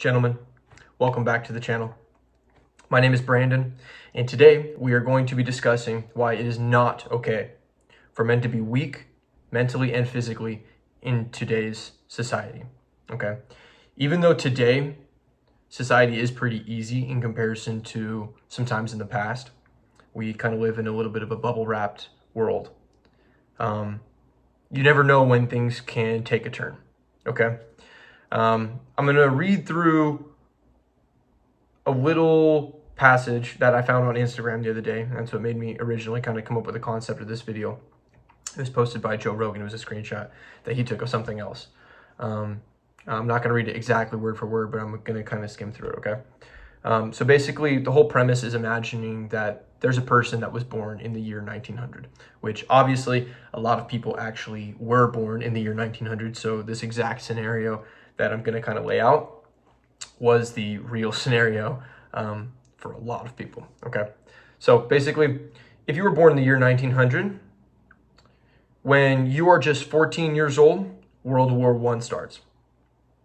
Gentlemen, welcome back to the channel. My name is Brandon, and today we are going to be discussing why it is not okay for men to be weak mentally and physically in today's society. Okay, even though today society is pretty easy in comparison to sometimes in the past, we kind of live in a little bit of a bubble wrapped world. You never know when things can take a turn. Okay. I'm going to read through a little passage that I found on Instagram the other day. That's what made me originally kind of come up with the concept of this video. It was posted by Joe Rogan. It was a screenshot that he took of something else. I'm not going to read it exactly word for word, but I'm going to kind of skim through it, okay? So basically, the whole premise is imagining that there's a person that was born in the year 1900, which obviously a lot of people actually were born in the year 1900. So this exact scenario that I'm going to kind of lay out was the real scenario for a lot of people, okay? So basically, if you were born in the year 1900, when you are just 14 years old, World War I starts,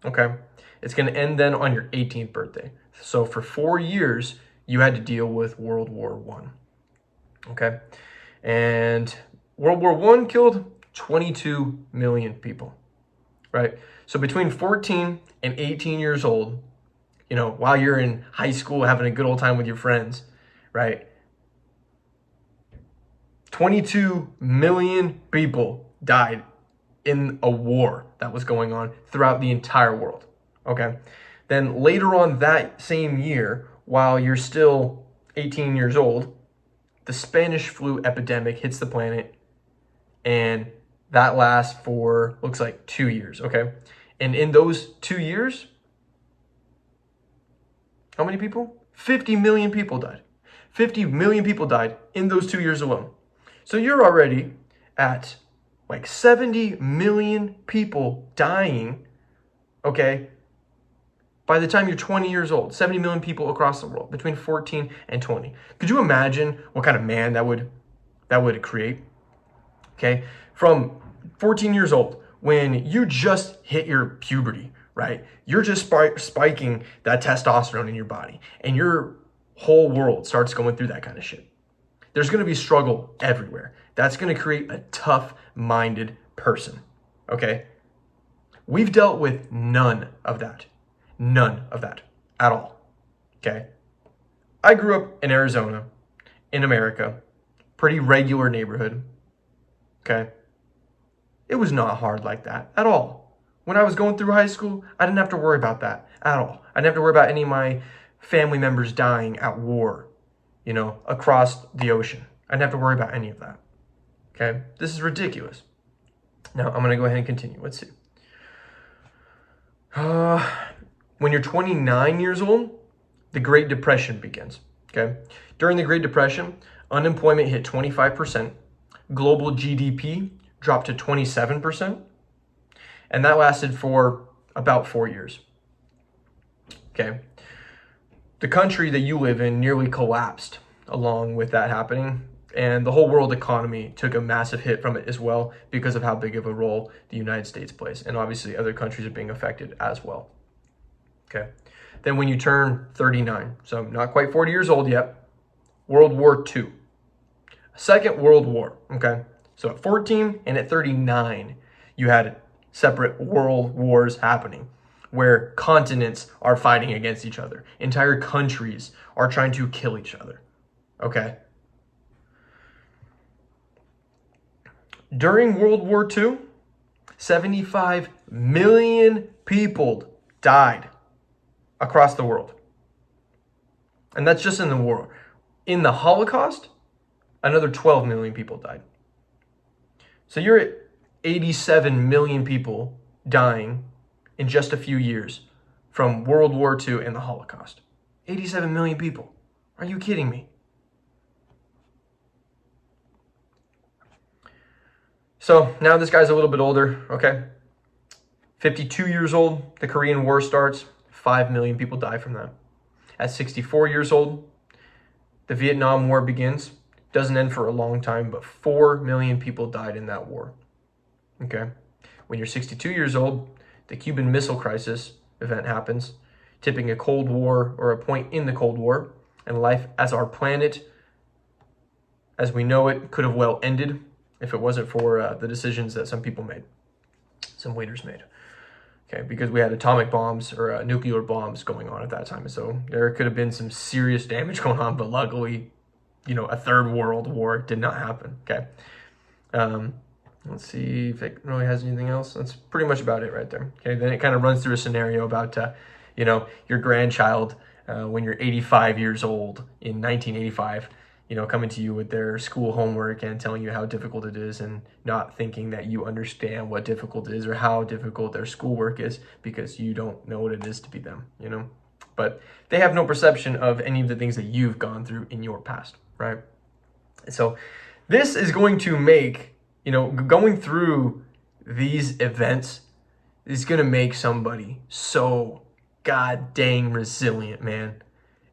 okay? It's going to end then on your 18th birthday. So for 4 years, you had to deal with World War I, okay? And World War I killed 22 million people, right? So between 14 and 18 years old, you know, while you're in high school having a good old time with your friends, right? 22 million people died in a war that was going on throughout the entire world, okay? Then later on that same year, while you're still 18 years old, the Spanish flu epidemic hits the planet, and that lasts for, looks like 2 years, okay? And in those 2 years, how many people? 50 million people died. 50 million people died in those 2 years alone. So you're already at like 70 million people dying, okay, by the time you're 20 years old. 70 million people across the world between 14 and 20. Could you imagine what kind of man that would create? Okay, from 14 years old, when you just hit your puberty, right? You're just spiking that testosterone in your body, and your whole world starts going through that kind of shit. There's going to be struggle everywhere. That's going to create a tough-minded person, okay? We've dealt with none of that at all, okay? I grew up in Arizona, in America, pretty regular neighborhood, okay? It was not hard like that at all. When I was going through high school, I didn't have to worry about that at all. I didn't have to worry about any of my family members dying at war, you know, across the ocean. I didn't have to worry about any of that, okay? This is ridiculous. Now, I'm going to go ahead and continue. Let's see. When you're 29 years old, the Great Depression begins, okay? During the Great Depression, unemployment hit 25%. Global GDP dropped to 27%. And that lasted for about 4 years, okay? The country that you live in nearly collapsed along with that happening. And the whole world economy took a massive hit from it as well because of how big of a role the United States plays. And obviously other countries are being affected as well. Okay. Then when you turn 39, so not quite 40 years old yet, World War II. Second World War, okay? So at 14 and at 39, you had separate world wars happening where continents are fighting against each other. Entire countries are trying to kill each other, okay? During World War II, 75 million people died across the world. And that's just in the war. In the Holocaust, another 12 million people died. So you're at 87 million people dying in just a few years from World War II and the Holocaust. 87 million people. Are you kidding me? So now this guy's a little bit older, okay? 52 years old, the Korean War starts. 5 million people die from that. At 64 years old, the Vietnam War begins. Doesn't end for a long time, but 4 million people died in that war. Okay? When you're 62 years old, the Cuban Missile Crisis event happens. tipping a Cold War or a point in the Cold War, and life as our planet, as we know it, could have well ended if it wasn't for the decisions that some people made, some leaders made. Okay, because we had atomic bombs or nuclear bombs going on at that time. So there could have been some serious damage going on, but luckily, a third world war did not happen. Okay. Let's see if it really has anything else. That's pretty much about it right there. Okay, then it kind of runs through a scenario about, your grandchild when you're 85 years old in 1985, coming to you with their school homework and telling you how difficult it is and not thinking that you understand what difficult it is or how difficult their schoolwork is because you don't know what it is to be them, But they have no perception of any of the things that you've gone through in your past, right? So this is going to make, going through these events is going to make somebody so god dang resilient, man.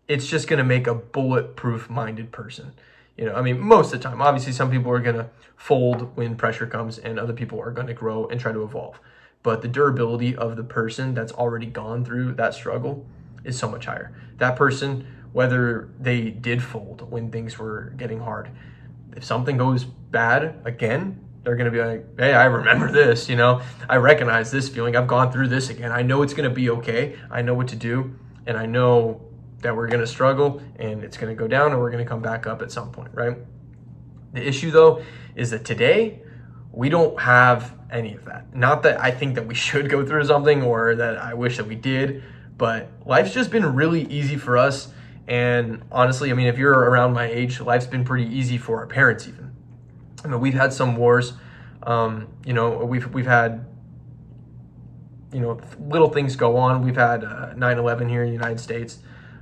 It's just going to make a bulletproof minded person. Most of the time, obviously some people are going to fold when pressure comes and other people are going to grow and try to evolve. But the durability of the person that's already gone through that struggle is so much higher. That person, whether they did fold when things were getting hard, if something goes bad again, they're going to be like, hey, I remember this, I recognize this feeling. I've gone through this again. I know it's going to be okay. I know what to do. And I know that we're going to struggle and it's going to go down and we're going to come back up at some point, right? The issue though is that today we don't have any of that. Not that I think that we should go through something or that I wish that we did, but life's just been really easy for us. And honestly, if you're around my age, life's been pretty easy for our parents even. We've had some wars, we've had, little things go on. We've had 9/11 here in the United States.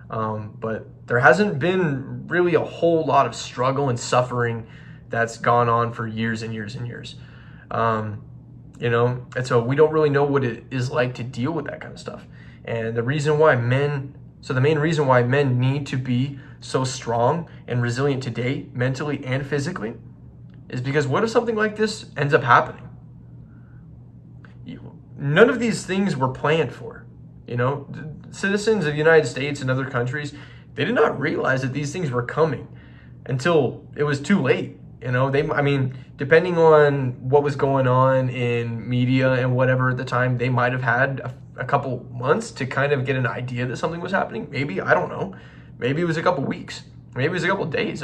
But there hasn't been really a whole lot of struggle and suffering that's gone on for years and years and years. And so we don't really know what it is like to deal with that kind of stuff. And the main reason why men need to be so strong and resilient today, mentally and physically, is because what if something like this ends up happening? None of these things were planned for. Citizens of the United States and other countries, they did not realize that these things were coming until it was too late. Depending on what was going on in media and whatever at the time, they might have had a couple months to kind of get an idea that something was happening. Maybe, I don't know. Maybe it was a couple weeks. Maybe it was a couple days,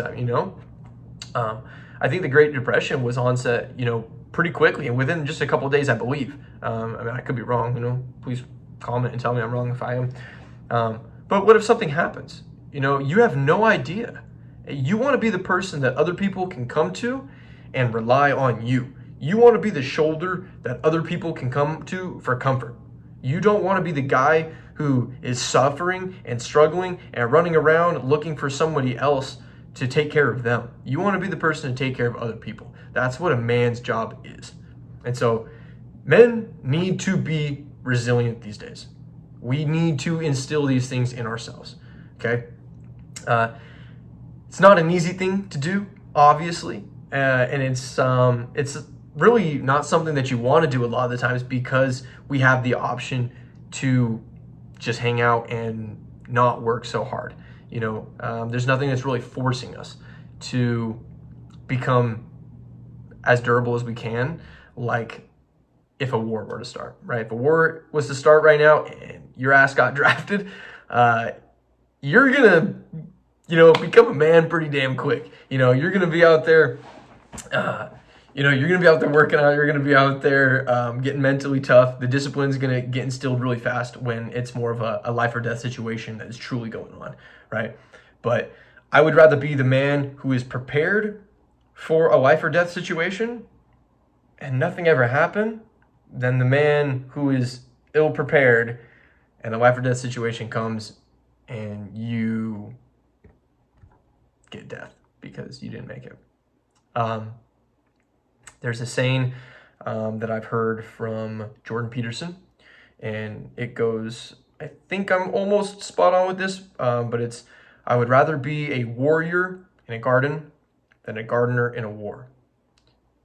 I think the Great Depression was onset, pretty quickly and within just a couple of days, I believe. I could be wrong, please comment and tell me I'm wrong if I am. But what if something happens? You have no idea. You want to be the person that other people can come to and rely on you. You want to be the shoulder that other people can come to for comfort. You don't want to be the guy who is suffering and struggling and running around looking for somebody else to take care of them. You want to be the person to take care of other people. That's what a man's job is. And so men need to be resilient these days. We need to instill these things in ourselves. Okay? It's not an easy thing to do, obviously. And it's really not something that you want to do a lot of the times because we have the option to just hang out and not work so hard. There's nothing that's really forcing us to become as durable as we can, like if a war were to start, right? If a war was to start right now and your ass got drafted, you're gonna, become a man pretty damn quick. You're gonna be out there, you're gonna be out there working out. You're gonna be out there getting mentally tough. The discipline's gonna get instilled really fast when it's more of a life or death situation that is truly going on, right? But I would rather be the man who is prepared for a life or death situation and nothing ever happened than the man who is ill prepared and a life or death situation comes and you get death because you didn't make it. There's a saying that I've heard from Jordan Peterson, and it goes, I think I'm almost spot on with this, but it's, I would rather be a warrior in a garden than a gardener in a war.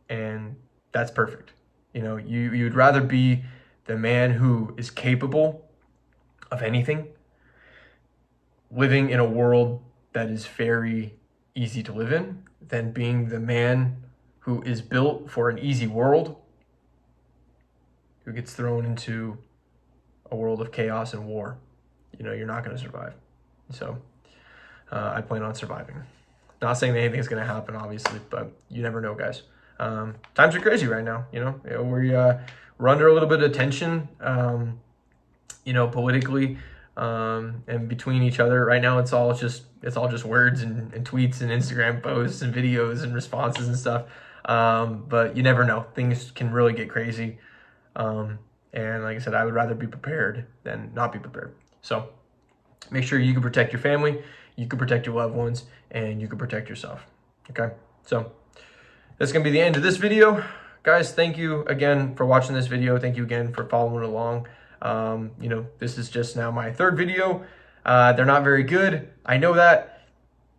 And that's perfect. You'd rather be the man who is capable of anything living in a world that is very easy to live in than being the man who is built for an easy world, who gets thrown into a world of chaos and war. You're not going to survive. So I plan on surviving. Not saying that anything's going to happen, obviously, but you never know, guys. Times are crazy right now. We're under a little bit of tension, politically, and between each other. Right now, it's all just words and tweets and Instagram posts and videos and responses and stuff. But you never know. Things can really get crazy. And like I said, I would rather be prepared than not be prepared. So make sure you can protect your family, you can protect your loved ones, and you can protect yourself. Okay? So that's going to be the end of this video. Guys, thank you again for watching this video. Thank you again for following along. This is just now my third video. They're not very good. I know that.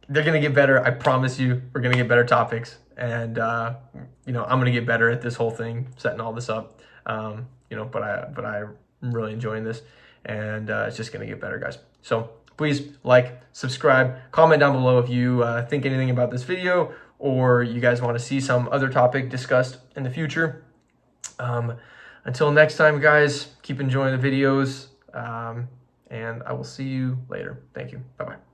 They're going to get better. I promise you, we're going to get better topics. And, I'm going to get better at this whole thing, setting all this up. But I'm really enjoying this, and it's just going to get better, guys. So please like, subscribe, comment down below if you think anything about this video, or you guys want to see some other topic discussed in the future. Until next time, guys, keep enjoying the videos, and I will see you later. Thank you. Bye-bye.